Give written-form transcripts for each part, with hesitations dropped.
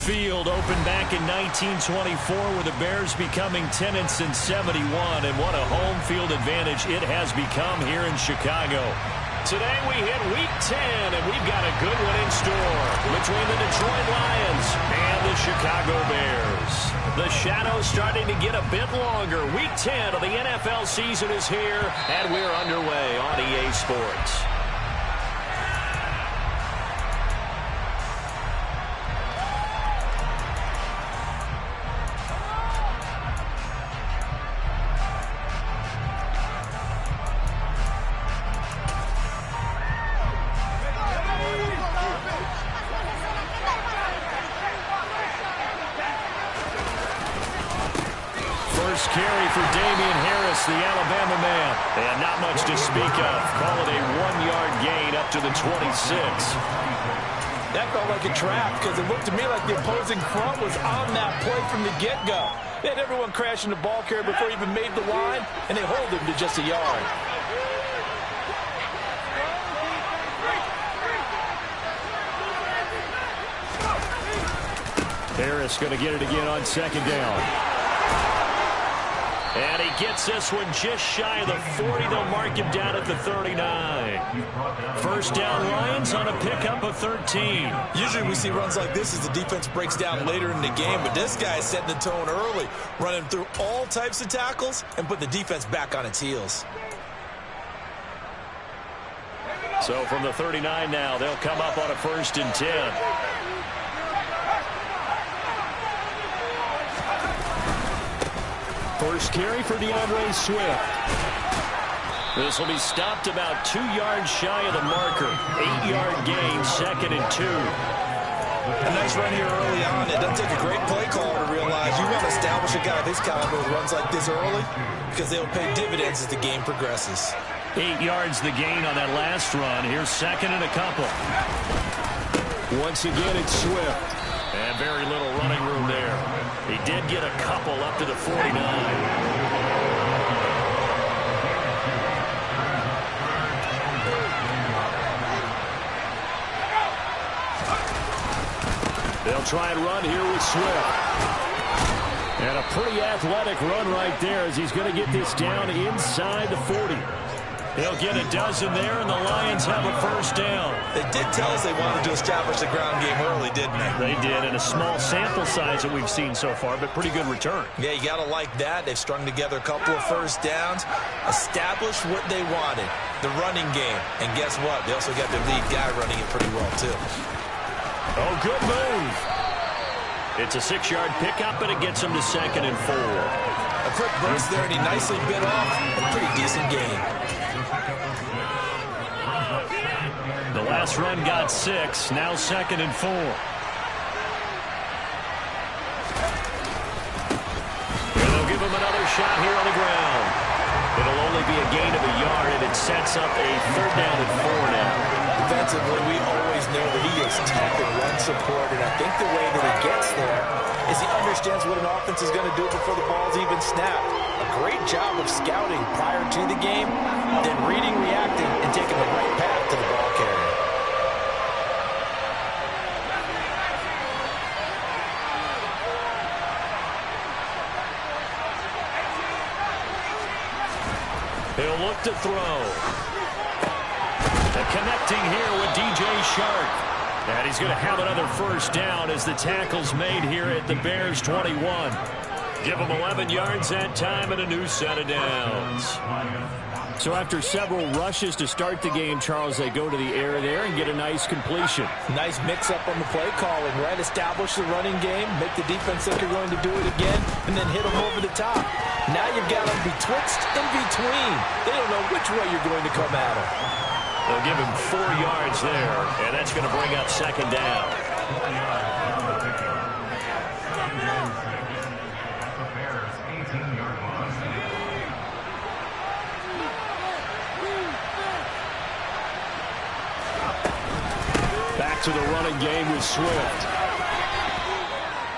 Field opened back in 1924 with the Bears becoming 10-71, and what a home field advantage it has become here in Chicago. Today we hit Week 10, and we've got a good one in store between the Detroit Lions and the Chicago Bears. The shadow's starting to get a bit longer. Week 10 of the NFL season is here, and we're underway on EA Sports. Carry for Damian Harris, the Alabama man. And not much to speak of. Call it a 1-yard gain up to the 26. That felt like a trap because it looked to me like the opposing front was on that play from the get-go. They had everyone crashing the ball carrier before he even made the line, and they hold him to just a yard. Harris going to get it again on second down. And he gets this one just shy of the 40. They'll mark him down at the 39. First down, Lions on a pickup of 13. Usually we see runs like this as the defense breaks down later in the game, but this guy is setting the tone early, running through all types of tackles and put the defense back on its heels. So from the 39 now, they'll come up on a 1st and 10. First carry for DeAndre Swift. This will be stopped about 2 yards shy of the marker. 8-yard gain, 2nd and 2. A nice run here early on. It doesn't take a great play call to realize you want to establish a guy of his caliber who runs like this early because they'll pay dividends as the game progresses. 8 yards the gain on that last run. Here's 2nd and a couple. Once again, it's Swift. And very little running room there. He did get a couple up to the 49. They'll try and run here with Swift. And a pretty athletic run right there as he's going to get this down inside the 40. He'll get a dozen there, and the Lions have a first down. They did tell us they wanted to establish the ground game early, didn't they? They did, and a small sample size that we've seen so far, but pretty good return. Yeah, you got to like that. They've strung together a couple of first downs, established what they wanted, the running game. And guess what? They also got their lead guy running it pretty well, too. Oh, good move. It's a 6-yard pickup, and it gets him to 2nd and 4. A quick burst there, and he nicely bit off a pretty decent gain. The last run got 6, now 2nd and 4. And they'll give him another shot here on the ground. It'll only be a gain of a yard, and it sets up a 3rd down and 4 now. Defensively, we always know that he is tough in run support, and I think the way that he gets there is he understands what an offense is going to do before the ball's even snapped. A great job of scouting prior to the game, then reading, reacting, and taking the right path to the ball carrier. He'll look to throw. And connecting here with DJ Shark. And he's going to have another first down as the tackle's made here at the Bears 21. Give him 11 yards that time and a new set of downs. So after several rushes to start the game, Charles, they go to the air there and get a nice completion. Nice mix-up on the play calling, right? Establish the running game, make the defense think you're going to do it again, and then hit them over the top. Now you've got them betwixt and between. They don't know which way you're going to come at them. They'll give him 4 yards there, and that's going to bring up 2nd down. Back to the running game with Swift.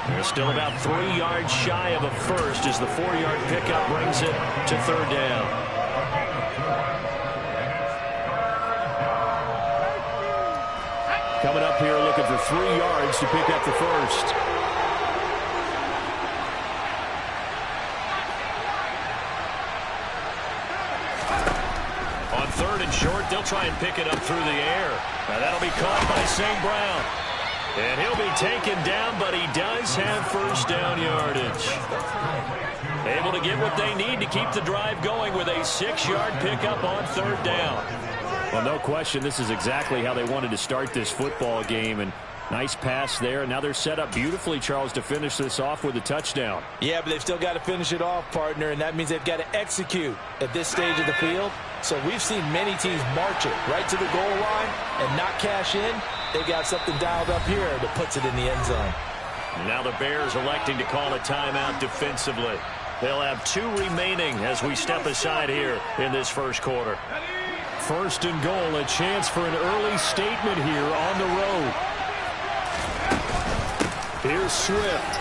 They're still about 3 yards shy of a first as the 4-yard pickup brings it to 3rd down. Coming up here, look at looking for 3 yards to pick up the first. On 3rd and short, they'll try and pick it up through the air. Now that'll be caught by St. Brown. And he'll be taken down, but he does have first down yardage. Able to get what they need to keep the drive going with a 6-yard pickup on 3rd down. Well, no question, this is exactly how they wanted to start this football game. And nice pass there. And now they're set up beautifully, Charles, to finish this off with a touchdown. Yeah, but they've still got to finish it off, partner, and that means they've got to execute at this stage of the field. So we've seen many teams march it right to the goal line and not cash in. They got something dialed up here that puts it in the end zone. Now the Bears electing to call a timeout defensively. They'll have 2 remaining as we step aside here in this first quarter. 1st and goal, a chance for an early statement here on the road. Here's Swift.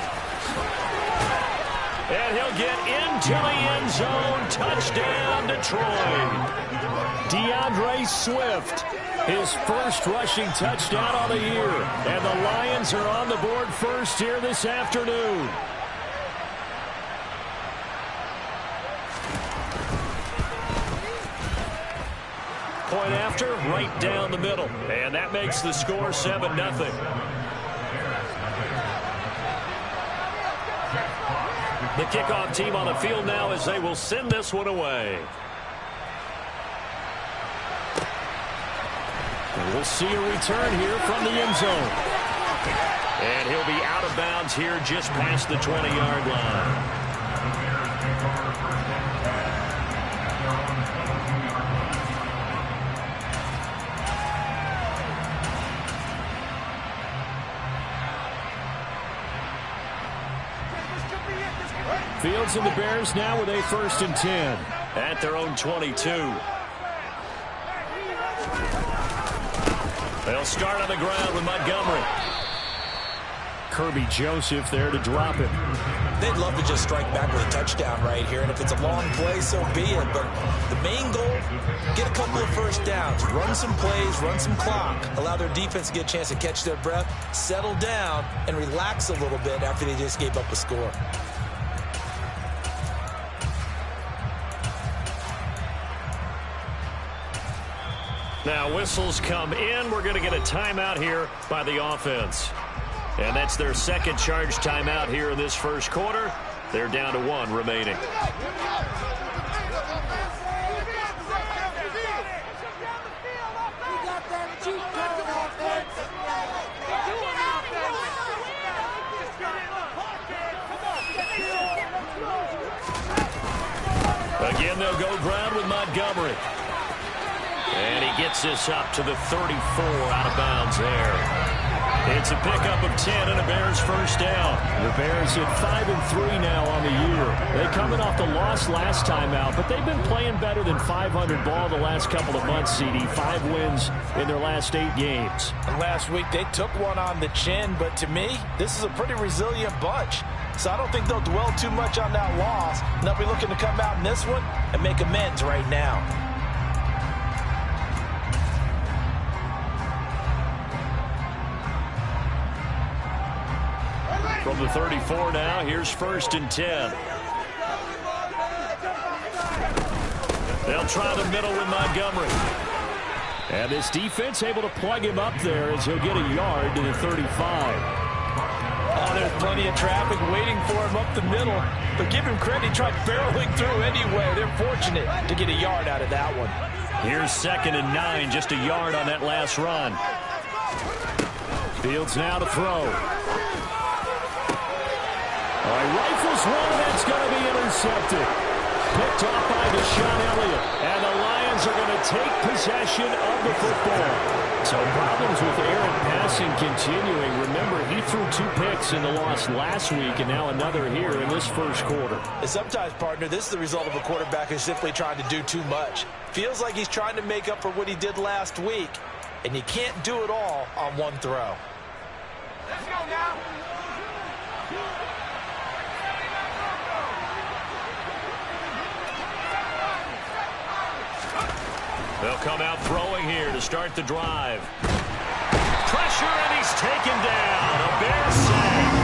And he'll get into the end zone. Touchdown, Detroit. DeAndre Swift, his first rushing touchdown of the year. And the Lions are on the board first here this afternoon. Point after, right down the middle. And that makes the score 7-0. The kickoff team on the field now as they will send this one away. And we'll see a return here from the end zone. And he'll be out of bounds here just past the 20-yard line. Fields and the Bears now with a 1st and 10 at their own 22. They'll start on the ground with Montgomery. Kirby Joseph there to drop it. They'd love to just strike back with a touchdown right here, and if it's a long play, so be it. But the main goal, get a couple of first downs, run some plays, run some clock, allow their defense to get a chance to catch their breath, settle down, and relax a little bit after they just gave up a score. Now whistles come in. We're going to get a timeout here by the offense. And that's their second charge timeout here in this first quarter. They're down to 1 remaining. Again, they'll go ground with Montgomery. And he gets this up to the 34, out of bounds there. It's a pickup of 10 and a Bears first down. The Bears hit 5-3 now on the year. They coming off the loss last time out, but they've been playing better than 500 ball the last couple of months, CD. 5 wins in their last 8 games. And last week they took one on the chin, but to me, this is a pretty resilient bunch. So I don't think they'll dwell too much on that loss. They'll be looking to come out in this one and make amends right now. From the 34 now, here's 1st and 10. They'll try the middle with Montgomery. And this defense able to plug him up there as he'll get a yard to the 35. Oh, there's plenty of traffic waiting for him up the middle. But give him credit, he tried barreling through anyway. They're fortunate to get a yard out of that one. Here's 2nd and 9, just a yard on that last run. Fields now to throw. All right, rifles one, that's going to be intercepted. Picked off by Deshaun Elliott. And the Lions are going to take possession of the football. So problems with errant passing continuing. Remember, he threw 2 picks in the loss last week, and now another here in this first quarter. And sometimes, partner, this is the result of a quarterback who's simply trying to do too much. Feels like he's trying to make up for what he did last week, and you can't do it all on one throw. Let's go now. They'll come out throwing here to start the drive. Pressure, and he he's taken down. A Bear sack.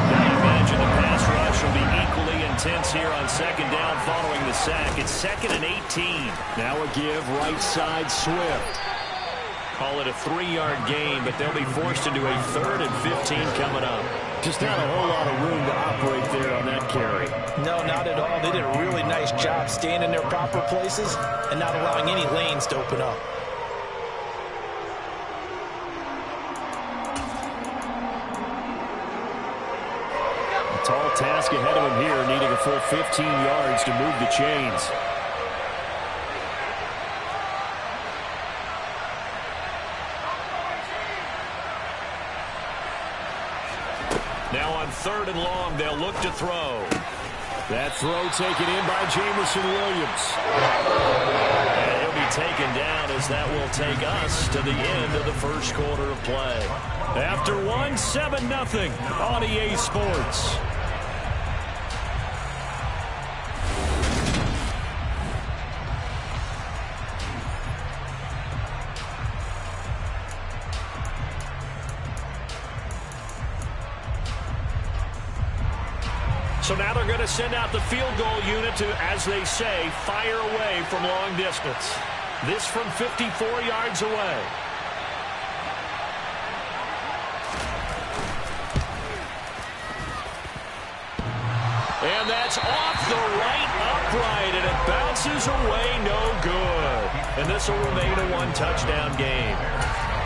Now you imagine the pass rush will be equally intense here on second down following the sack. It's 2nd and 18. Now a give right side Swift. Call it a 3-yard gain, but they'll be forced into a 3rd and 15 coming up. Just not a whole lot of room to operate there on that carry. No, not at all. They did a really nice job staying in their proper places and not allowing any lanes to open up. A tall task ahead of him here, needing a full 15 yards to move the chains. Now on 3rd and long, they'll look to throw. That throw taken in by Jamison Williams. And he'll be taken down as that will take us to the end of the first quarter of play. After 7-0 on EA Sports. So now they're going to send out the field goal unit to, as they say, fire away from long distance. This from 54 yards away. And that's off the right upright, and it bounces away no good. And this will remain a 1-touchdown game.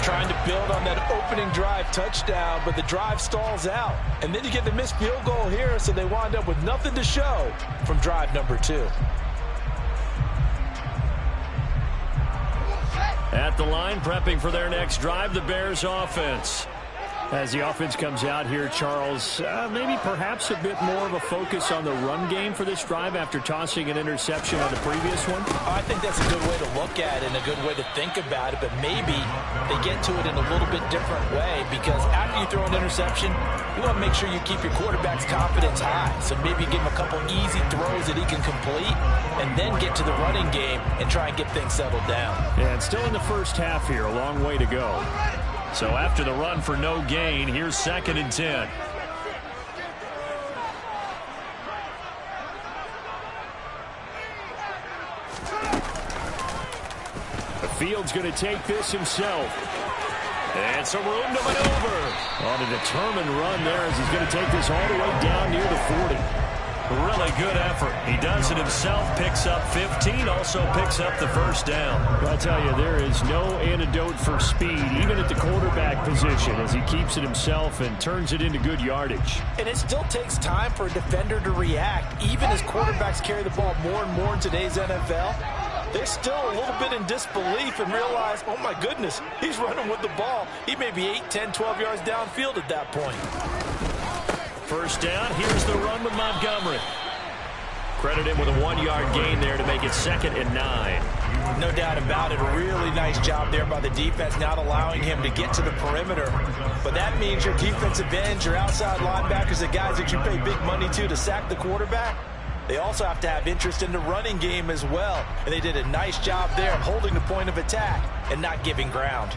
Trying to build on that opening drive touchdown, but the drive stalls out. And then you get the missed field goal here, so they wind up with nothing to show from drive number 2. At the line, prepping for their next drive, the Bears offense. As the offense comes out here, Charles, maybe perhaps a bit more of a focus on the run game for this drive after tossing an interception on the previous one? I think that's a good way to look at it and a good way to think about it, but maybe they get to it in a little bit different way, because after you throw an interception, you want to make sure you keep your quarterback's confidence high. So maybe give him a couple easy throws that he can complete and then get to the running game and try and get things settled down. Yeah, and still in the first half here, a long way to go. So after the run for no gain, here's 2nd and 10. The Field's going to take this himself. And some room to maneuver. On a determined run there as he's going to take this all the way down near the 40. Really good effort. He does it himself, picks up 15, also picks up the first down. Well, I tell you, there is no antidote for speed, even at the quarterback position, as he keeps it himself and turns it into good yardage. And it still takes time for a defender to react, even as quarterbacks carry the ball more and more in today's NFL. They're still a little bit in disbelief and realize, oh my goodness, he's running with the ball. He may be 8, 10, 12 yards downfield at that point. First down, here's the run with Montgomery. Credit him with a 1-yard gain there to make it 2nd and 9. No doubt about it. A really nice job there by the defense, not allowing him to get to the perimeter. But that means your defensive ends, your outside linebackers, the guys that you pay big money to sack the quarterback, they also have to have interest in the running game as well. And they did a nice job there of holding the point of attack and not giving ground.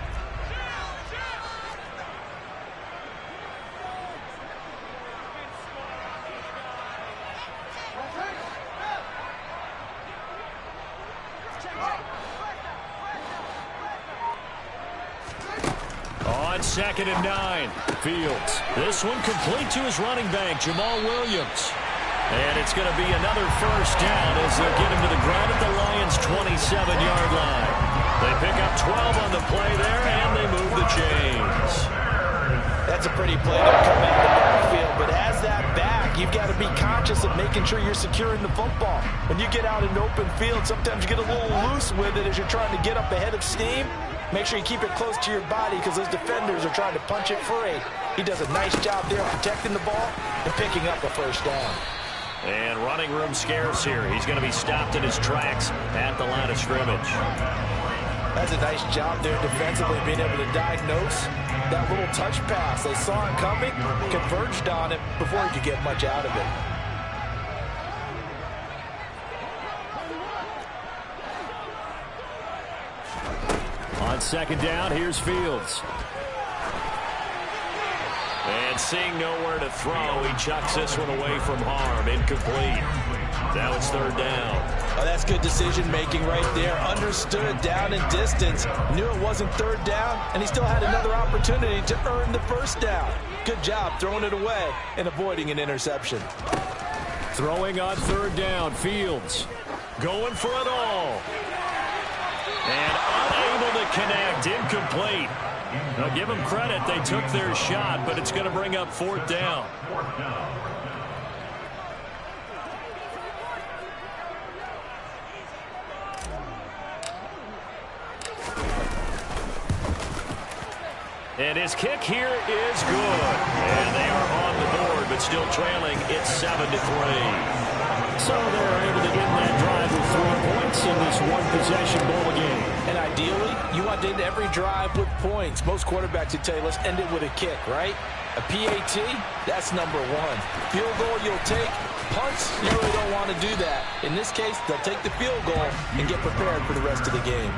On 2nd and 9, Fields. This one complete to his running back, Jamal Williams. And it's going to be another first down as they'll get him to the ground at the Lions' 27-yard line. They pick up 12 on the play there, and they move the chains. That's a pretty play to come out of the backfield, but as that back, you've got to be conscious of making sure you're securing the football. When you get out in open field, sometimes you get a little loose with it as you're trying to get up ahead of steam. Make sure you keep it close to your body because those defenders are trying to punch it free. He does a nice job there protecting the ball and picking up a first down. And running room scarce here. He's going to be stopped in his tracks at the line of scrimmage. That's a nice job there defensively, being able to diagnose that little touch pass. They saw it coming, converged on it before he could get much out of it. On 2nd down, here's Fields. And seeing nowhere to throw, he chucks this one away from harm. Incomplete. Now it's third down. Oh, that's good decision-making right there. Understood down and distance. Knew it wasn't third down, and he still had another opportunity to earn the first down. Good job throwing it away and avoiding an interception. Throwing on third down, Fields. Going for it all. And unable to connect. Incomplete. Now give them credit. They took their shot, but it's going to bring up fourth down. And his kick here is good. And they are on the board, but still trailing. It's 7-3. So they're able to end that drive with 3 points in this one-possession ball game. And ideally, you want to end every drive with points. Most quarterbacks would tell you, let's end it with a kick, right? A PAT, that's number one. Field goal you'll take. Punts, you really don't want to do that. In this case, they'll take the field goal and get prepared for the rest of the game.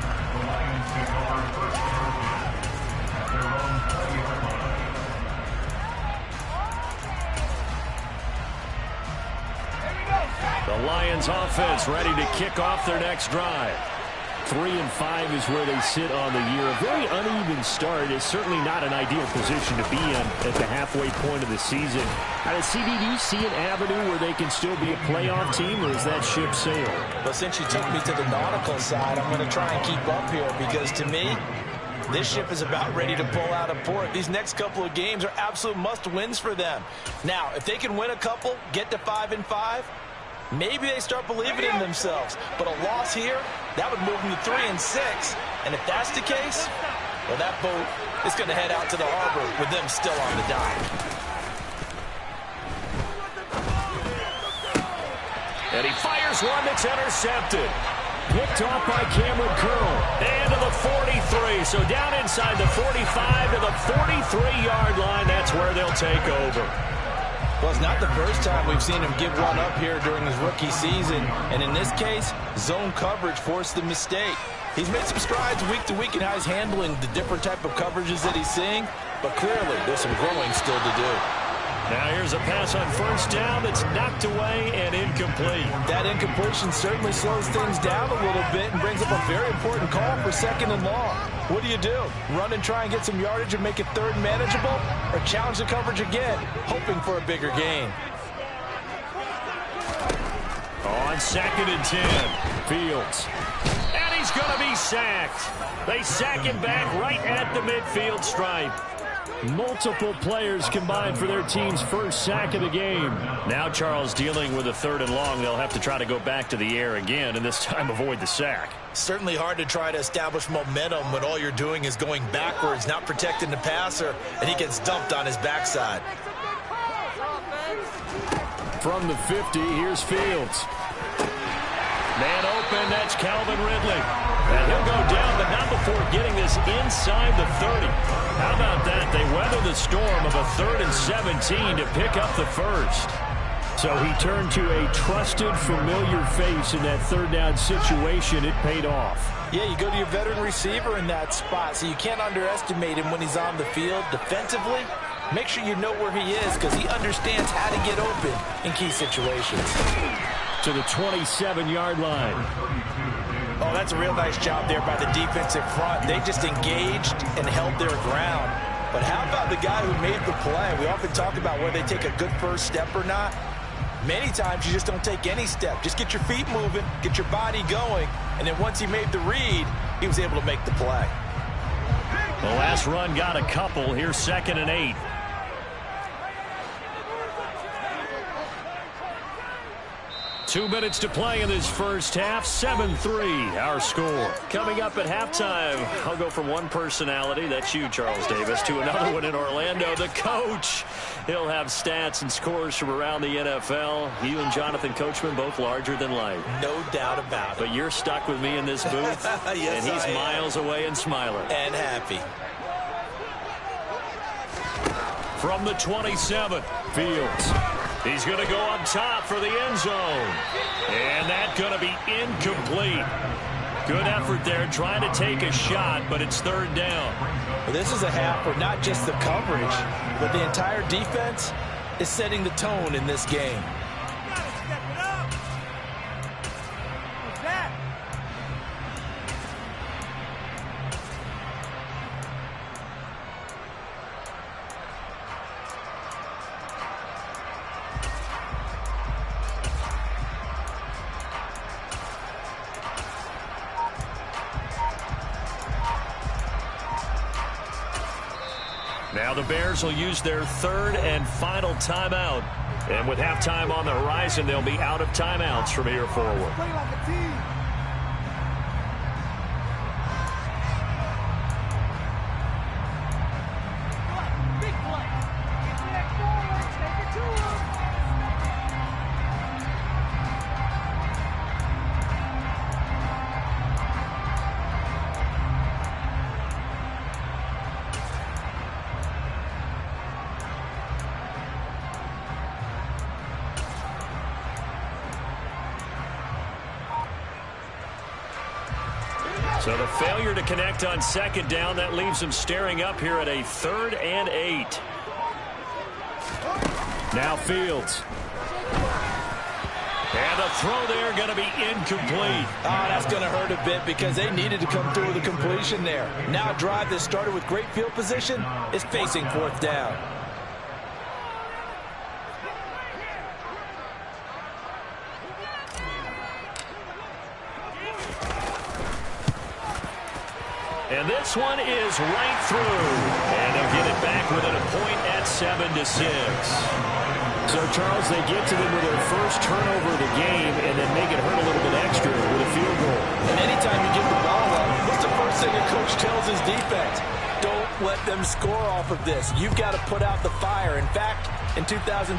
The Lions offense ready to kick off their next drive. 3-5 is where they sit on the year. A very uneven start is certainly not an ideal position to be in at the halfway point of the season. CD, do you see an avenue where they can still be a playoff team, or is that ship sailed? But since you took me to the nautical side, I'm going to try and keep up here because to me, this ship is about ready to pull out of port. These next couple of games are absolute must-wins for them. Now, if they can win a couple, get to 5-5, maybe they start believing in themselves. But a loss here, that would move them to 3-6. And if that's the case, well, that boat is going to head out to the harbor with them still on the dock. And he fires one that's intercepted. Picked off by Cameron Curl. And to the 43. So down inside the 45 to the 43-yard line. That's where they'll take over. Well, it's not the first time we've seen him give one up here during his rookie season. And in this case, zone coverage forced the mistake. He's made some strides week to week in how he's handling the different type of coverages that he's seeing. But clearly, there's some growing still to do. Now here's a pass on first down that's knocked away and incomplete. That incompletion certainly slows things down a little bit and brings up a very important call for 2nd and long. What do? Run and try and get some yardage and make it third and manageable? Or challenge the coverage again, hoping for a bigger gain? On 2nd and 10, Fields. And he's going to be sacked. They sack him back right at the midfield stripe. Multiple players combined for their team's first sack of the game. Now Charles dealing with a 3rd and long. They'll have to try to go back to the air again, and this time avoid the sack. Certainly hard to try to establish momentum when all you're doing is going backwards, not protecting the passer, and he gets dumped on his backside. From the 50, here's Fields. Man open, that's Calvin Ridley. And he'll go down, but not before getting this inside the 30. How about that? They weather the storm of a 3rd and 17 to pick up the first. So he turned to a trusted, familiar face in that 3rd down situation. It paid off. Yeah, you go to your veteran receiver in that spot, so you can't underestimate him when he's on the field. Defensively, make sure you know where he is because he understands how to get open in key situations. To the 27-yard line. Oh, that's a real nice job there by the defensive front. They just engaged and held their ground. But how about the guy who made the play? We often talk about whether they take a good first step or not. Many times you just don't take any step. Just get your feet moving, get your body going, and then once he made the read, he was able to make the play. The last run got a couple. Here's 2nd and 8. Two minutes to play in this first half. 7-3, our score. Coming up at halftime, I'll go from one personality, that's you, Charles Davis, to another one in Orlando, the coach. He'll have stats and scores from around the NFL. You and Jonathan Coachman, both larger than life. No doubt about it. But you're stuck with me in this booth, yes, and he's miles away and smiling. And happy. From the 27, Fields. He's going to go up top for the end zone. And that's going to be incomplete. Good effort there trying to take a shot, but it's 3rd down. Well, this is a half where not just the coverage, but the entire defense is setting the tone in this game. Now the Bears will use their third and final timeout. And with halftime on the horizon, they'll be out of timeouts from here forward. Play like a team. Big play. Get back forward. Take it to him. So the failure to connect on second down, that leaves them staring up here at a 3rd and 8. Now Fields. And the throw there going to be incomplete. That's going to hurt a bit because they needed to come through with a completion there. Now a drive that started with great field position is facing 4th down. And this one is right through. And they'll get it back within a point at 7-6. So, Charles, they get to them with their first turnover of the game and then make it hurt a little bit extra with a field goal. And anytime you give the ball up, what's the first thing a coach tells his defense? Don't let them score off of this. You've got to put out the fire. In fact, in 2021,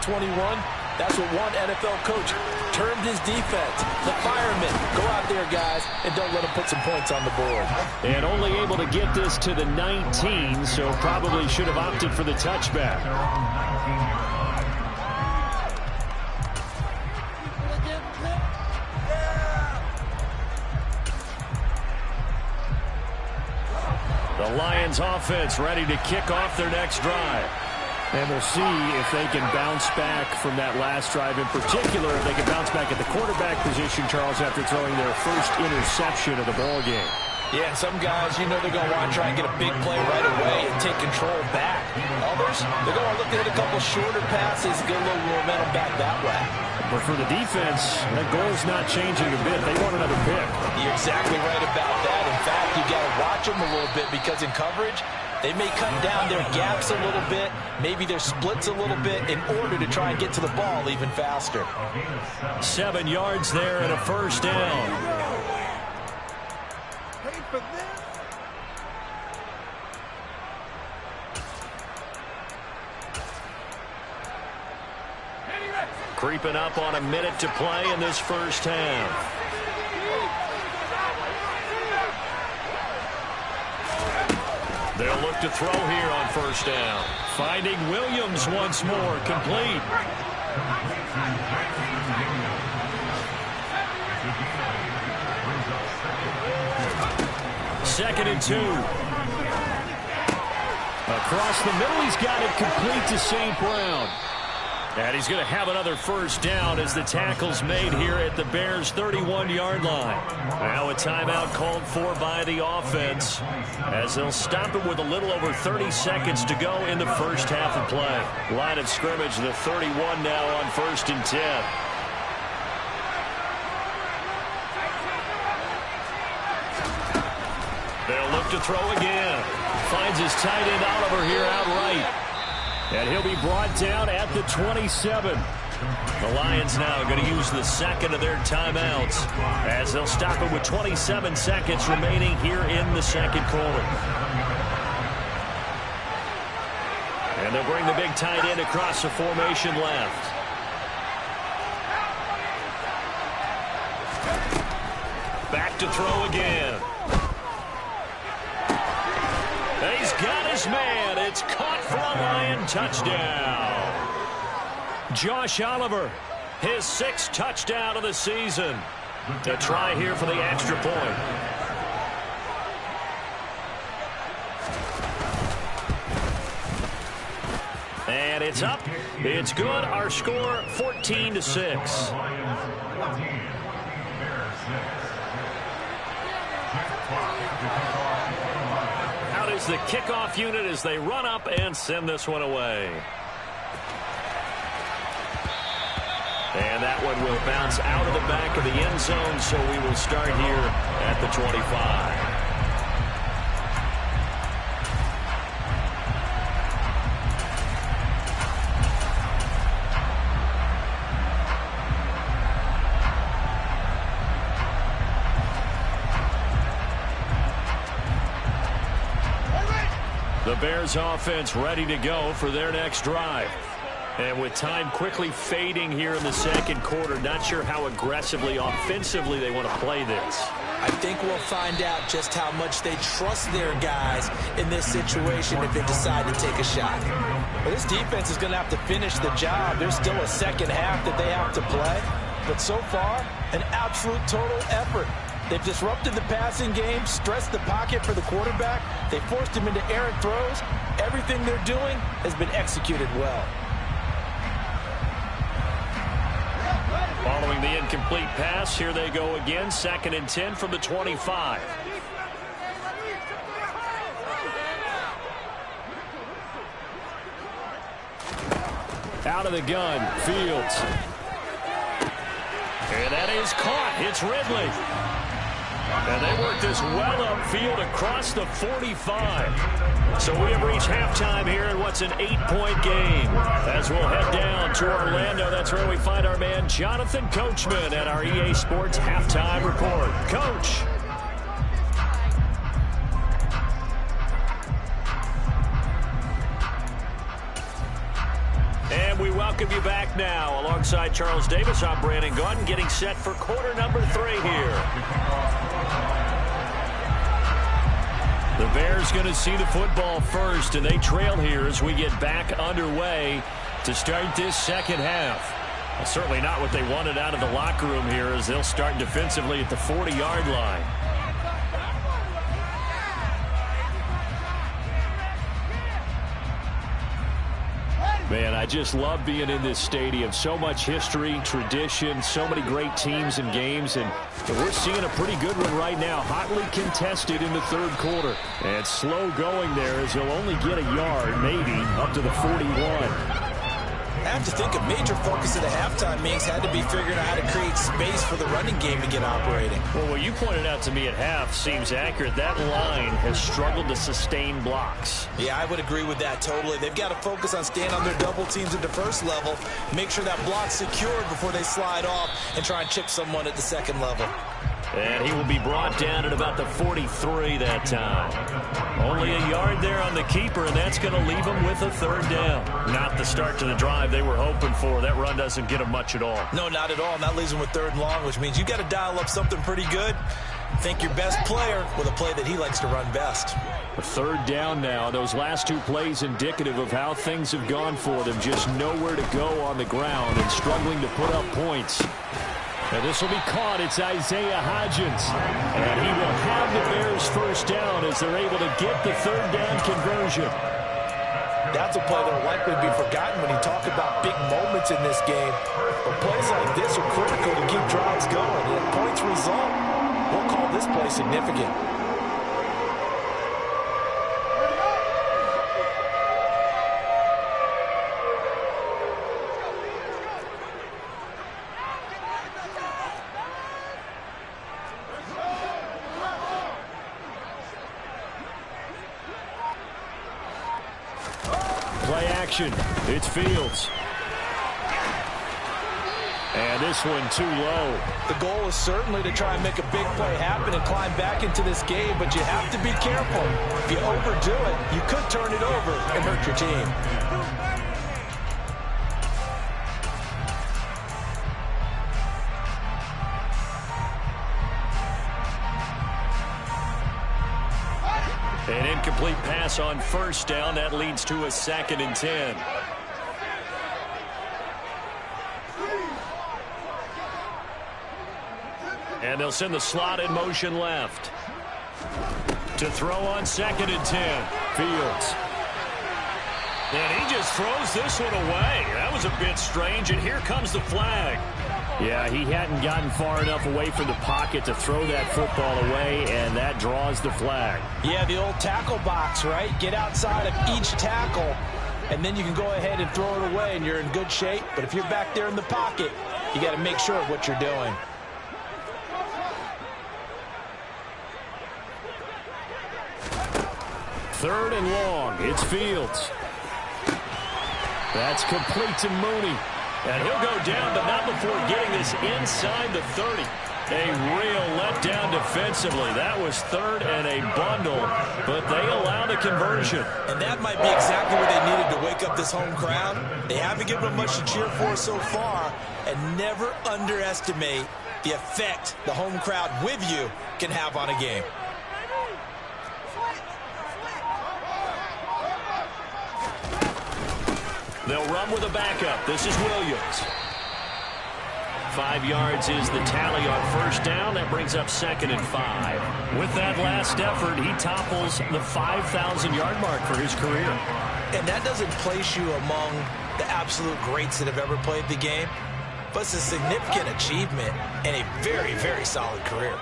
that's what one NFL coach termed his defense. The firemen. Go out there, guys, and don't let them put some points on the board. And only able to get this to the 19, so probably should have opted for the touchback. The Lions offense ready to kick off their next drive. And we'll see if they can bounce back from that last drive. In particular, if they can bounce back at the quarterback position, Charles, after throwing their first interception of the ball game. Yeah, some guys, you know they're going to want to try and get a big play right away and take control back. Others, they're going to look at a couple shorter passes, get a little momentum back that way. But for the defense, that goal's not changing a bit. They want another pick. You're exactly right about that. In fact, you got to watch them a little bit because in coverage, they may cut down their gaps a little bit, maybe their splits a little bit in order to try and get to the ball even faster. 7 yards there and a first down. Paid for this. Creeping up on a minute to play in this first half. They'll look to throw here on first down. Finding Williams once more, complete. Second and 2. Across the middle, he's got it complete to St. Brown. And he's going to have another first down as the tackle's made here at the Bears' 31-yard line. Now a timeout called for by the offense as they'll stop it with a little over 30 seconds to go in the first half of play. Line of scrimmage, the 31 now on 1st and 10. They'll look to throw again. Finds his tight end Oliver here outright. And he'll be brought down at the 27. The Lions now going to use the second of their timeouts as they'll stop it with 27 seconds remaining here in the second quarter. And they'll bring the big tight end across the formation left. Back to throw again. And he's got his man. It's caught for a Lion touchdown. Josh Oliver, his 6th touchdown of the season. To try here for the extra point. And it's up. It's good. Our score, 14-6. Out is the kickoff unit as they run up and send this one away. And that one will bounce out of the back of the end zone, so we will start here at the 25. The Bears offense ready to go for their next drive. And with time quickly fading here in the second quarter, not sure how aggressively, offensively they want to play this. I think we'll find out just how much they trust their guys in this situation if they decide to take a shot. But this defense is going to have to finish the job. There's still a second half that they have to play. But so far, an absolute total effort. They've disrupted the passing game, stressed the pocket for the quarterback. They forced him into errant throws. Everything they're doing has been executed well. Following the incomplete pass, here they go again. 2nd and 10 from the 25. Out of the gun, Fields. And that is caught. It's Ridley. And they work this well upfield across the 45. So we have reached halftime here in what's an 8-point game. As we'll head down to Orlando, that's where we find our man Jonathan Coachman at our EA Sports Halftime Report. Coach. And we welcome you back now. Alongside Charles Davis, I'm Brandon Gaudin, getting set for quarter number 3 here. The Bears going to see the football first, and they trail here as we get back underway to start this second half. Well, certainly not what they wanted out of the locker room here as they'll start defensively at the 40-yard line. Man, I just love being in this stadium. So much history, tradition, so many great teams and games, and we're seeing a pretty good one right now. Hotly contested in the third quarter. And slow going there as he'll only get a yard, maybe, up to the 41. I have to think a major focus of the halftime meetings had to be figuring out how to create space for the running game to get operating. Well, what you pointed out to me at half seems accurate. That line has struggled to sustain blocks. Yeah, I would agree with that totally. They've got to focus on staying on their double teams at the first level, make sure that block's secured before they slide off and try and chip someone at the second level. And he will be brought down at about the 43 that time. Only a yard there on the keeper, and that's going to leave him with a third down. Not the start to the drive they were hoping for. That run doesn't get them much at all. No, not at all. And that leaves them with 3rd and long, which means you got to dial up something pretty good. Think your best player with a play that he likes to run best. A 3rd down now. Those last 2 plays indicative of how things have gone for them. Just nowhere to go on the ground and struggling to put up points. And this will be caught. It's Isaiah Hodgins. And he will have the Bears first down as they're able to get the 3rd down conversion. That's a play that will likely be forgotten when you talk about big moments in this game. But plays like this are critical to keep drives going. And if points result, we'll call this play significant. Play action. It's Fields. And this one too low. The goal is certainly to try and make a big play happen and climb back into this game, but you have to be careful. If you overdo it, you could turn it over and hurt your team. An incomplete pass on first down. That leads to a 2nd and 10. And they'll send the slot in motion left. To throw on 2nd and 10. Fields. And he just throws this one away. That was a bit strange, and here comes the flag. Yeah, he hadn't gotten far enough away from the pocket to throw that football away, and that draws the flag. Yeah, the old tackle box, right? Get outside of each tackle, and then you can go ahead and throw it away, and you're in good shape. But if you're back there in the pocket, you got to make sure of what you're doing. Third and long. It's Fields. That's complete to Mooney. And he'll go down, but not before getting this inside the 30. A real letdown defensively. That was third and a bundle, but they allow the conversion. And that might be exactly what they needed to wake up this home crowd. They haven't given them much to cheer for so far, and never underestimate the effect the home crowd with you can have on a game. They'll run with a backup. This is Williams. 5 yards is the tally on first down. That brings up 2nd and 5. With that last effort, he topples the 5,000-yard mark for his career. And that doesn't place you among the absolute greats that have ever played the game, but it's a significant achievement and a very, very solid career.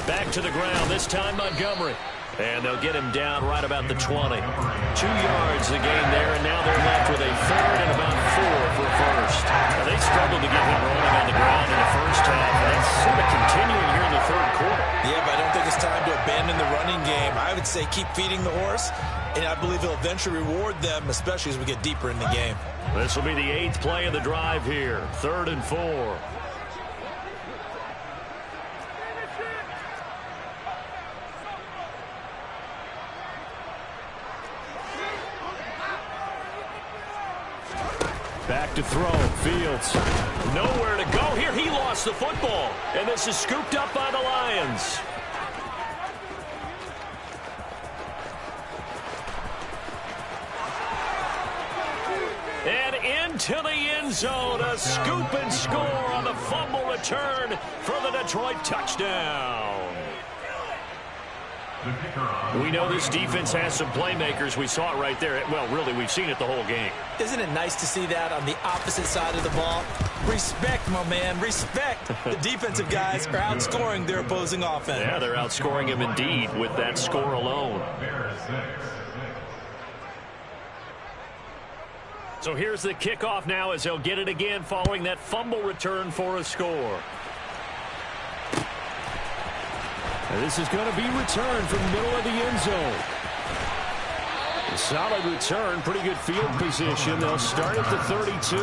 Back to the ground, this time Montgomery. And they'll get him down right about the 20. 2 yards the gain there, and now they're left with a third and about 4 for a first. Now, they struggled to get him rolling on the ground in the first half, and that's sort of continuing here in the third quarter. Yeah, but I don't think it's time to abandon the running game. I would say keep feeding the horse, and I believe he'll eventually reward them, especially as we get deeper in the game. This will be the 8th play of the drive here. 3rd and 4. Back to throw. Fields. Nowhere to go here. He lost the football. And this is scooped up by the Lions. And into the end zone. A scoop and score on the fumble return for the Detroit touchdown. We know this defense has some playmakers. We saw it right there. Well, really, we've seen it the whole game. Isn't it nice to see that on the opposite side of the ball? Respect, my man, respect. The defensive guys are outscoring their opposing offense. Yeah, they're outscoring him indeed with that score alone. So here's the kickoff now as they'll get it again following that fumble return for a score. And this is going to be returned from the middle of the end zone. A solid return, pretty good field position. They'll start at the 32.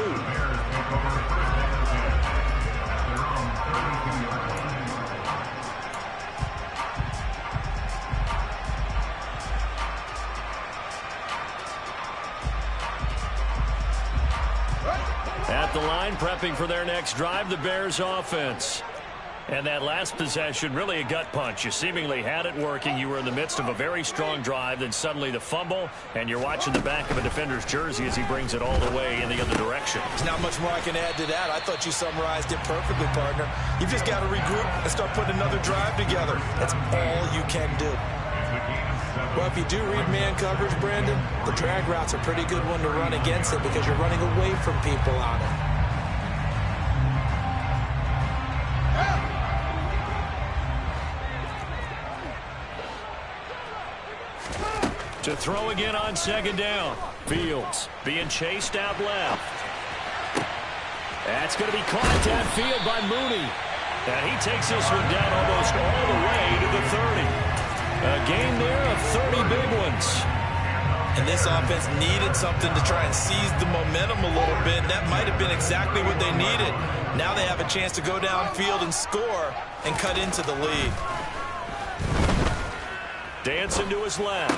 At the line, prepping for their next drive, the Bears offense. And that last possession, really a gut punch. You seemingly had it working. You were in the midst of a very strong drive, then suddenly the fumble, and you're watching the back of a defender's jersey as he brings it all the way in the other direction. There's not much more I can add to that. I thought you summarized it perfectly, partner. You've just got to regroup and start putting another drive together. That's all you can do. Well, if you do read man coverage, Brandon, the drag route's a pretty good one to run against it because you're running away from people on it. To throw again on second down. Fields being chased out left. That's going to be caught downfield by Mooney. And he takes this one down almost all the way to the 30. A gain there of 30 big ones. And this offense needed something to try and seize the momentum a little bit. That might have been exactly what they needed. Now they have a chance to go downfield and score and cut into the lead. Dancing to his left.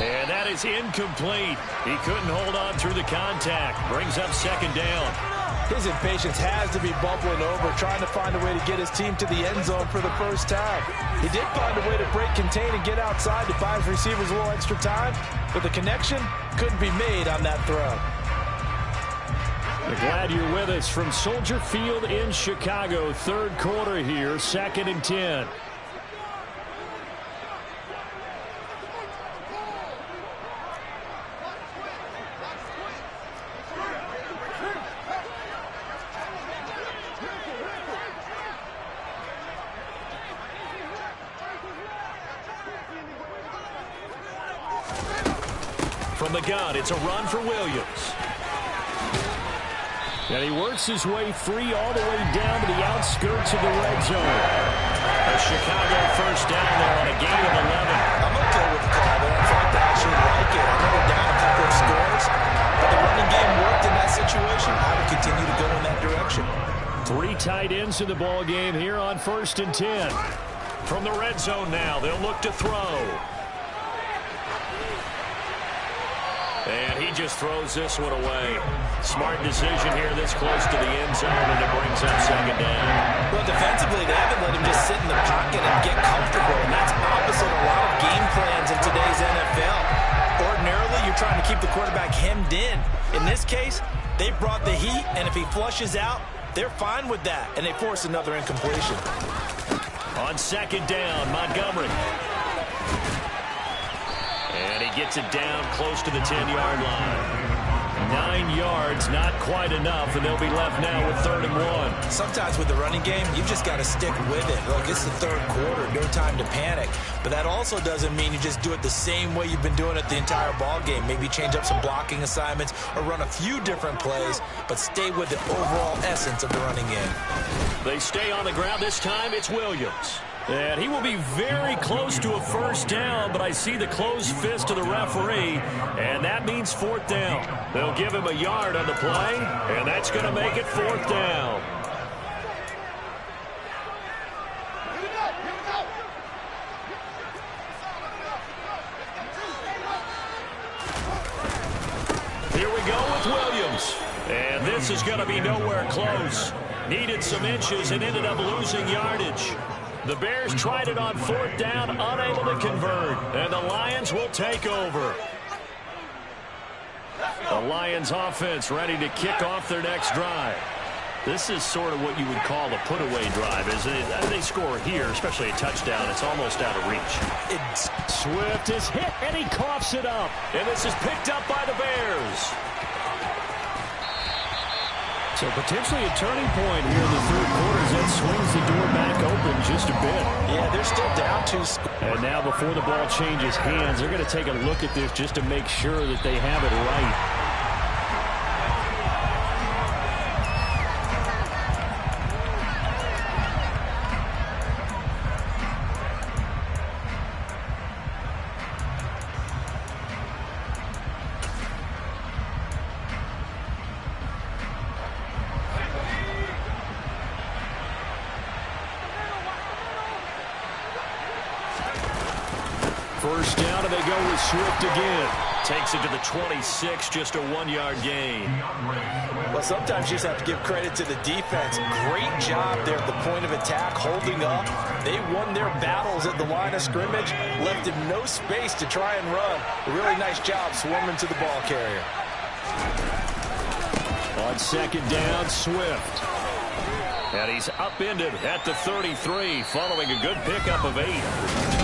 And that is incomplete. He couldn't hold on through the contact. Brings up second down. His impatience has to be bubbling over, trying to find a way to get his team to the end zone for the first time. He did find a way to break, contain, and get outside to buy his receivers a little extra time, but the connection couldn't be made on that throw. We're glad you're with us from Soldier Field in Chicago. Third quarter here, 2nd and 10. From the gun, it's a run for Williams. And he works his way free all the way down to the outskirts of the red zone. A Chicago first down there on a gain of 11. I'm okay with the call there. In fact, I actually like it. I know we're down a couple of scores, but the running game worked in that situation. I would continue to go in that direction. 3 tight ends in the ball game here on 1st and 10. From the red zone now, they'll look to throw. And he just throws this one away. Smart decision here this close to the end zone, and it brings up second down. Well, defensively, they haven't let him just sit in the pocket and get comfortable, and that's opposite a lot of game plans in today's NFL. Ordinarily, you're trying to keep the quarterback hemmed in. In this case, they brought the heat, and if he flushes out, they're fine with that, and they force another incompletion. On second down, Montgomery. And he gets it down close to the 10-yard line. 9 yards, not quite enough, and they'll be left now with 3rd and 1. Sometimes with the running game, you've just got to stick with it. Look, it's the 3rd quarter, no time to panic. But that also doesn't mean you just do it the same way you've been doing it the entire ball game. Maybe change up some blocking assignments or run a few different plays, but stay with the overall essence of the running game. They stay on the ground. This time it's Williams. And he will be very close to a first down, but I see the closed fist of the referee, and that means 4th down. They'll give him a yard on the play, and that's going to make it 4th down. Here we go with Williams. And this is going to be nowhere close. Needed some inches and ended up losing yardage. The Bears tried it on 4th down, unable to convert, and the Lions will take over. The Lions offense ready to kick off their next drive. This is sort of what you would call a put-away drive, isn't it? They score here, especially a touchdown. It's almost out of reach. Swift is hit, and he coughs it up. And this is picked up by the Bears. So potentially a turning point here in the 3rd quarter as that swings the door back open just a bit. Yeah, they're still down 2. And now before the ball changes hands, they're going to take a look at this just to make sure that they have it right. First down, and they go with Swift again. Takes it to the 26, just a 1-yard gain. Well, sometimes you just have to give credit to the defense. Great job there at the point of attack, holding up. They won their battles at the line of scrimmage, left him no space to try and run. A really nice job swarming to the ball carrier. On second down, Swift. And he's upended at the 33, following a good pickup of 8.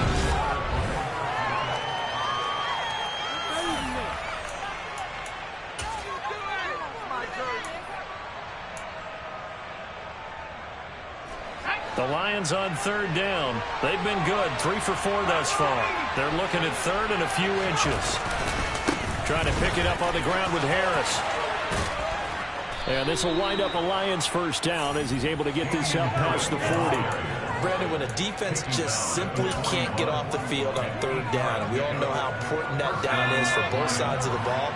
The Lions on 3rd down. They've been good, 3 for 4 thus far. They're looking at 3rd and a few inches. Trying to pick it up on the ground with Harris. And this will wind up a Lions first down as he's able to get this up past the 40. Brandon, when a defense just simply can't get off the field on 3rd down, and we all know how important that down is for both sides of the ball,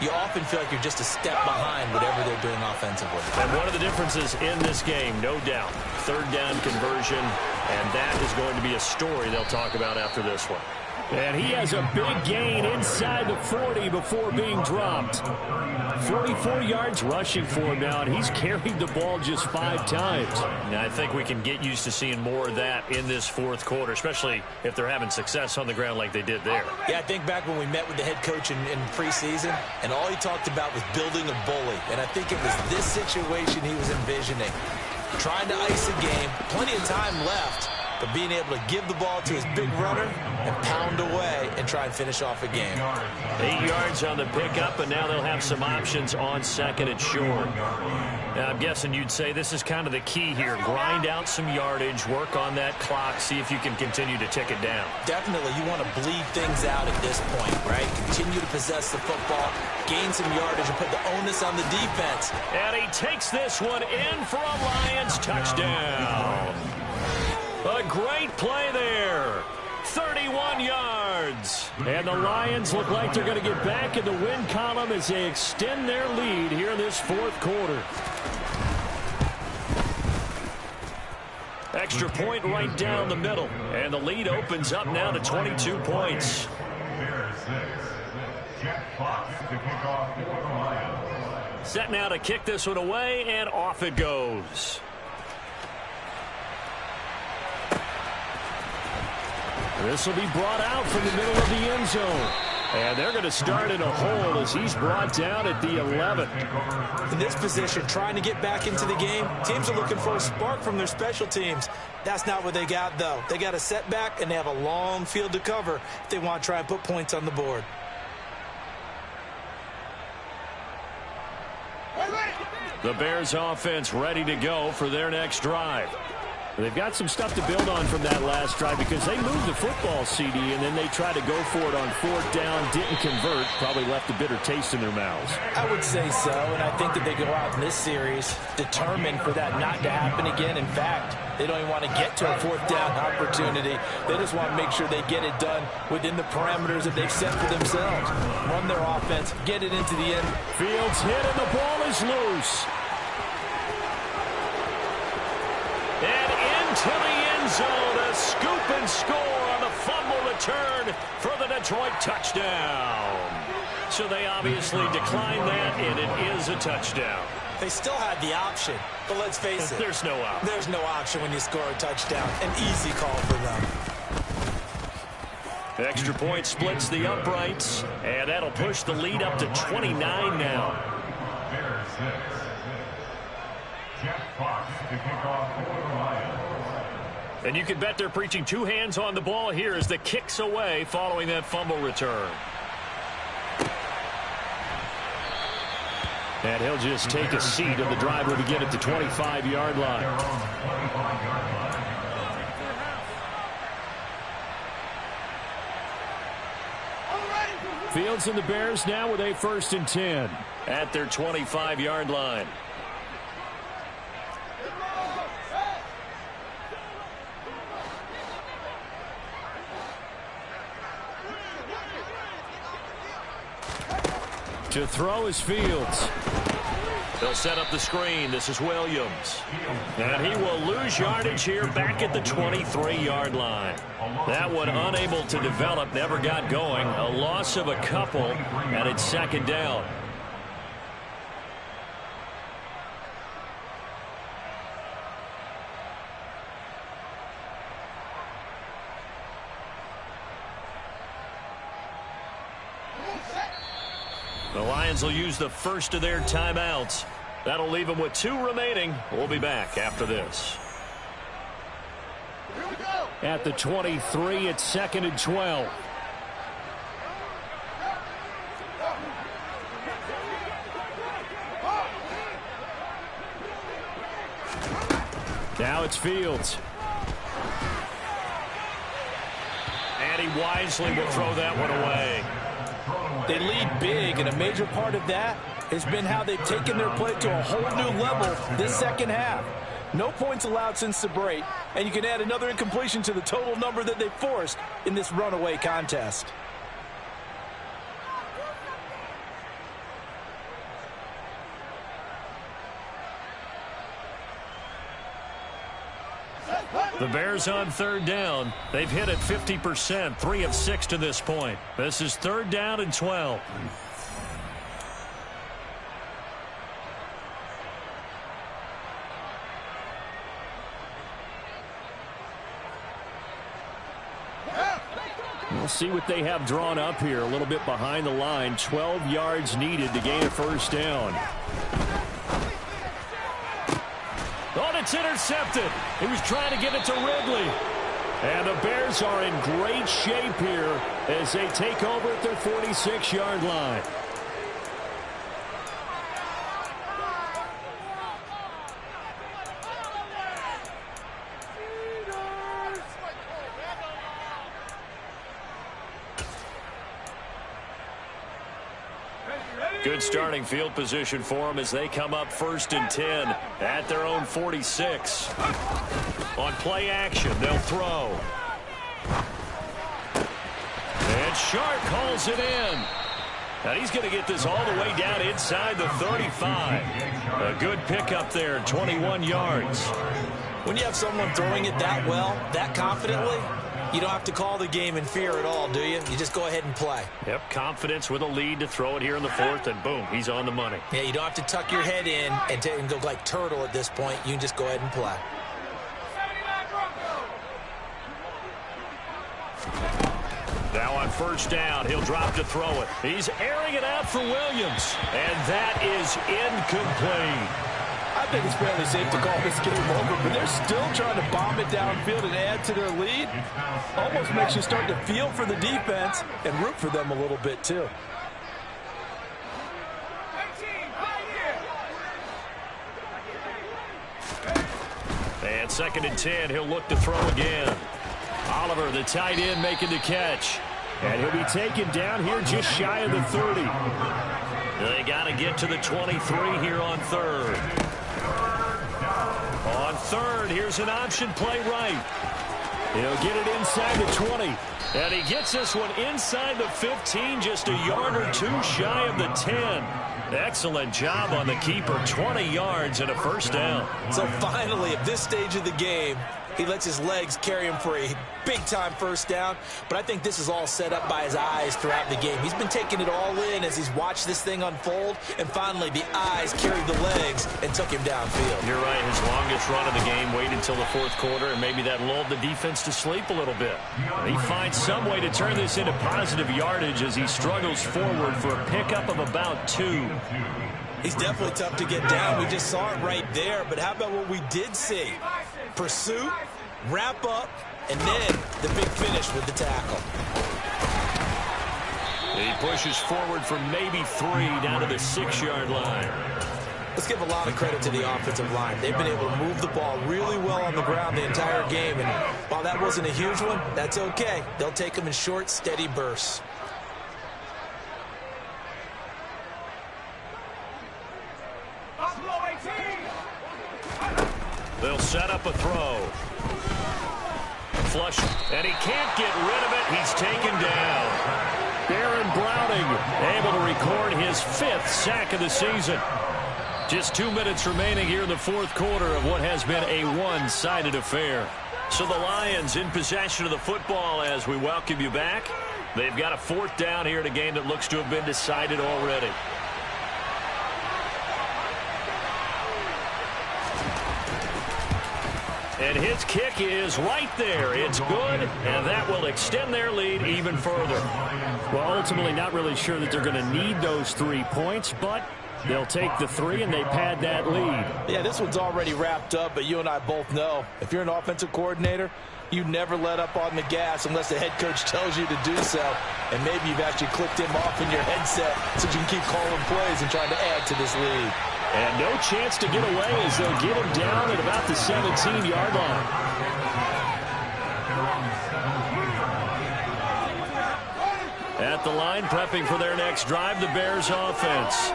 you often feel like you're just a step behind whatever they're doing offensively. And one of the differences in this game, no doubt, 3rd down conversion, and that is going to be a story they'll talk about after this one. And he has a big gain inside the 40 before being dropped. 44 yards rushing for him now, and he's carried the ball just 5 times. Now, I think we can get used to seeing more of that in this 4th quarter, especially if they're having success on the ground like they did there. Yeah, I think back when we met with the head coach in preseason, and all he talked about was building a bully. And I think it was this situation he was envisioning. Trying to ice a game, plenty of time left, but being able to give the ball to his big runner and pound away and try and finish off a game. 8 yards on the pickup, and now they'll have some options on second and short. Now, I'm guessing you'd say this is kind of the key here. Grind out some yardage, work on that clock, see if you can continue to tick it down. Definitely, you want to bleed things out at this point, right? Continue to possess the football, gain some yardage, and put the onus on the defense. And he takes this one in for a Lions touchdown. A great play there. 31 yards. And the Lions look like they're going to get back in the win column as they extend their lead here in this fourth quarter. Extra point right down the middle. And the lead opens up now to 22 points. Set now to kick this one away, and off it goes. This will be brought out from the middle of the end zone. And they're going to start in a hole as he's brought down at the 11. In this position, trying to get back into the game, teams are looking for a spark from their special teams. That's not what they got, though. They got a setback, and they have a long field to cover if they want to try and put points on the board. The Bears offense ready to go for their next drive. They've got some stuff to build on from that last drive because they moved the football, CD, and then they tried to go for it on fourth down, didn't convert, probably left a bitter taste in their mouths. I would say so, and I think that they go out in this series determined for that not to happen again. In fact, they don't even want to get to a fourth down opportunity. They just want to make sure they get it done within the parameters that they've set for themselves. Run their offense, get it into the end. Fields hit, and the ball is loose. And into the end zone, a scoop and score on the fumble return for the Detroit touchdown. So they obviously declined that, and it is a touchdown. They still had the option, but let's face it. There's no option. There's no option when you score a touchdown. An easy call for them. Extra point splits the uprights, and that'll push the lead up to 29 now. And you can bet they're preaching two hands on the ball here as the kick's away following that fumble return. And he'll just take a seat, and the drive will begin at the 25-yard line. Fields and the Bears now with a 1st and 10 at their 25-yard line. To throw is Fields. They'll set up the screen. This is Williams. And he will lose yardage here back at the 23-yard line. That one unable to develop, never got going. A loss of a couple, and it's 2nd down. The Lions will use the first of their timeouts. That'll leave them with 2 remaining. We'll be back after this. At the 23, it's 2nd and 12. Now it's Fields. And he wisely will throw that one away. They lead big, and a major part of that has been how they've taken their play to a whole new level this second half. No points allowed since the break, and you can add another incompletion to the total number that they forced in this runaway contest. The Bears on 3rd down. They've hit it 50%, 3 of 6 to this point. This is 3rd down and 12. We'll see what they have drawn up here. A little bit behind the line. 12 yards needed to gain a 1st down. Oh, it's intercepted. He was trying to get it to Ridley. And the Bears are in great shape here as they take over at their 46-yard line. Good starting field position for them as they come up 1st and 10 at their own 46. On play action, they'll throw. And Sharp calls it in. And he's going to get this all the way down inside the 35. A good pickup there, 21 yards. When you have someone throwing it that well, that confidently, you don't have to call the game in fear at all, do you? You just go ahead and play. Yep, confidence with a lead to throw it here in the 4th, and boom, he's on the money. Yeah, you don't have to tuck your head in and go like turtle at this point. You can just go ahead and play. Now on 1st down, he'll drop to throw it. He's airing it out for Williams, and that is incomplete. I think it's fairly safe to call this game over, but they're still trying to bomb it downfield and add to their lead. Almost makes you start to feel for the defense and root for them a little bit, too. And 2nd and 10, he'll look to throw again. Oliver, the tight end, making the catch. And he'll be taken down here just shy of the 30. They got to get to the 23 here on 3rd. On 3rd, here's an option play right. He'll get it inside the 20. And he gets this one inside the 15, just a yard or two shy of the 10. Excellent job on the keeper, 20 yards and a 1st down. So finally, at this stage of the game, he lets his legs carry him for a big-time 1st down. But I think this is all set up by his eyes throughout the game. He's been taking it all in as he's watched this thing unfold. And finally, the eyes carried the legs and took him downfield. You're right. His longest run of the game waited until the 4th quarter, and maybe that lulled the defense to sleep a little bit. He finds some way to turn this into positive yardage as he struggles forward for a pickup of about 2. He's definitely tough to get down. We just saw it right there. But how about what we did see? Pursuit, wrap up, and then the big finish with the tackle. He pushes forward for maybe 3 down to the 6-yard line. Let's give a lot of credit to the offensive line. They've been able to move the ball really well on the ground the entire game. And while that wasn't a huge one, that's okay. They'll take them in short, steady bursts. They'll set up a throw. Flush, and he can't get rid of it. He's taken down. Baron Browning able to record his 5th sack of the season. Just 2 minutes remaining here in the 4th quarter of what has been a one-sided affair. So the Lions in possession of the football as we welcome you back. They've got a 4th down here in a game that looks to have been decided already. And his kick is right there. It's good, and that will extend their lead even further. Well, ultimately not really sure that they're going to need those 3 points, but they'll take the 3 and they pad that lead. Yeah, this one's already wrapped up, but you and I both know if you're an offensive coordinator, you never let up on the gas unless the head coach tells you to do so. And maybe you've actually clicked him off in your headset so you can keep calling plays and trying to add to this lead. And no chance to get away as they'll get him down at about the 17-yard line. At the line, prepping for their next drive, the Bears offense.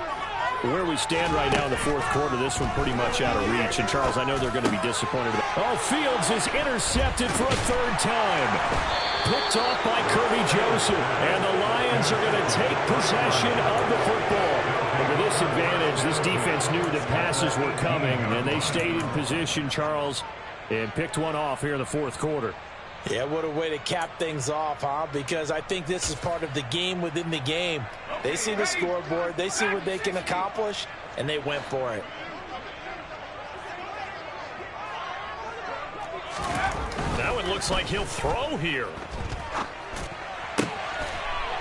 Where we stand right now in the 4th quarter, this one pretty much out of reach. And, Charles, I know they're going to be disappointed. Oh, Fields is intercepted for a 3rd time. Picked off by Kirby Joseph. And the Lions are going to take possession of the football. And with this advantage, this defense knew that passes were coming. And they stayed in position, Charles, and picked one off here in the 4th quarter. Yeah, what a way to cap things off, huh? Because I think this is part of the game within the game. They see the scoreboard, they see what they can accomplish, and they went for it. Now it looks like he'll throw here.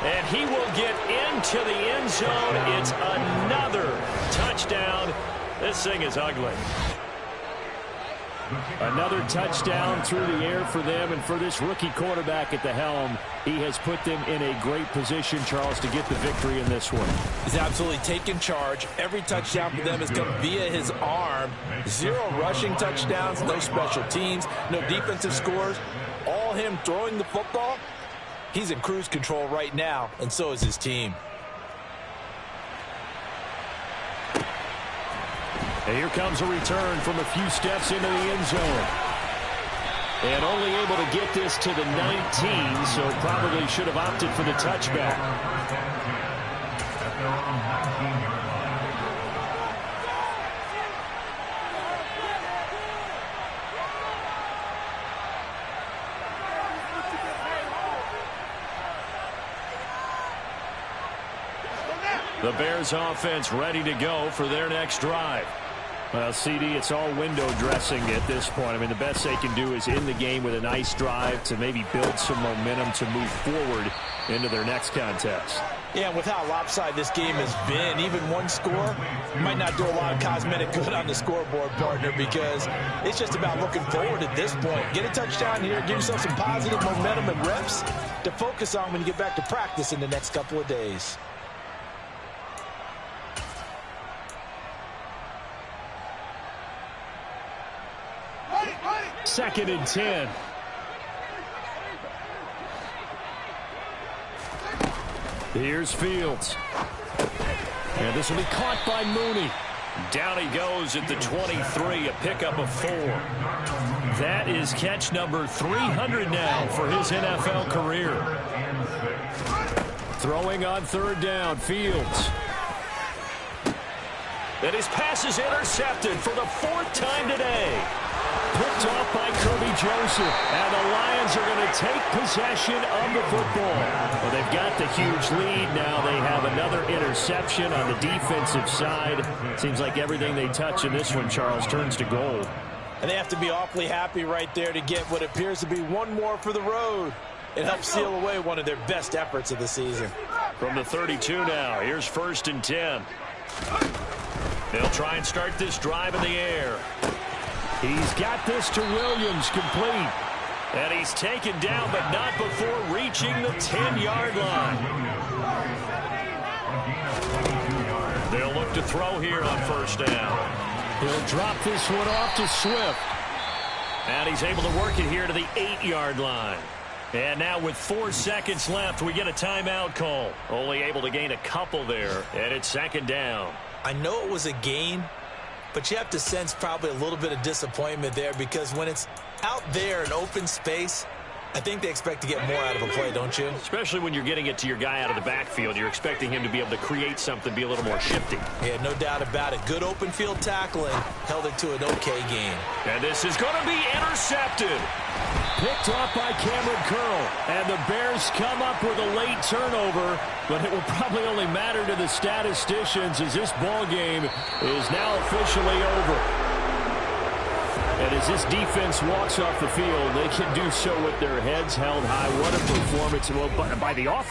And he will get into the end zone. It's another touchdown. This thing is ugly. Another touchdown through the air for them, and for this rookie quarterback at the helm, he has put them in a great position, Charles, to get the victory in this one. He's absolutely taken charge. Every touchdown for them has come via his arm. 0 rushing touchdowns, no special teams, no defensive scores. All him throwing the football. He's in cruise control right now, and so is his team. And here comes a return from a few steps into the end zone. And only able to get this to the 19, so probably should have opted for the touchback. The Bears offense ready to go for their next drive. Well, CD, it's all window dressing at this point. I mean, the best they can do is end the game with a nice drive to maybe build some momentum to move forward into their next contest. Yeah, and with how lopsided this game has been, even one score might not do a lot of cosmetic good on the scoreboard, partner, because it's just about looking forward at this point. Get a touchdown here, give yourself some positive momentum and reps to focus on when you get back to practice in the next couple of days. Second and 10. Here's Fields. And this will be caught by Mooney. Down he goes at the 23, a pickup of 4. That is catch number 300 now for his NFL career. Throwing on third down, Fields. And his pass is intercepted for the 4th time today. Picked off by Kirby Joseph. And the Lions are going to take possession of the football. Well, they've got the huge lead now. They have another interception on the defensive side. Seems like everything they touch in this one, Charles, turns to gold. And they have to be awfully happy right there to get what appears to be one more for the road. It helps seal away one of their best efforts of the season. From the 32 now, here's 1st and 10. They'll try and start this drive in the air. He's got this to Williams, complete. And he's taken down, but not before reaching the 10-yard line. They'll look to throw here on 1st down. He'll drop this one off to Swift. And he's able to work it here to the 8-yard line. And now with 4 seconds left, we get a timeout call. Only able to gain a couple there, and it's 2nd down. I know it was a gain, but you have to sense probably a little bit of disappointment there, because when it's out there in open space, I think they expect to get more out of a play, don't you? Especially when you're getting it to your guy out of the backfield. You're expecting him to be able to create something, be a little more shifty. Yeah, no doubt about it. Good open field tackling held it to an okay game. And this is going to be intercepted. Picked off by Cameron Curl. And the Bears come up with a late turnover, but it will probably only matter to the statisticians as this ball game is now officially over. And as this defense walks off the field, they can do so with their heads held high. What a performance by the offense.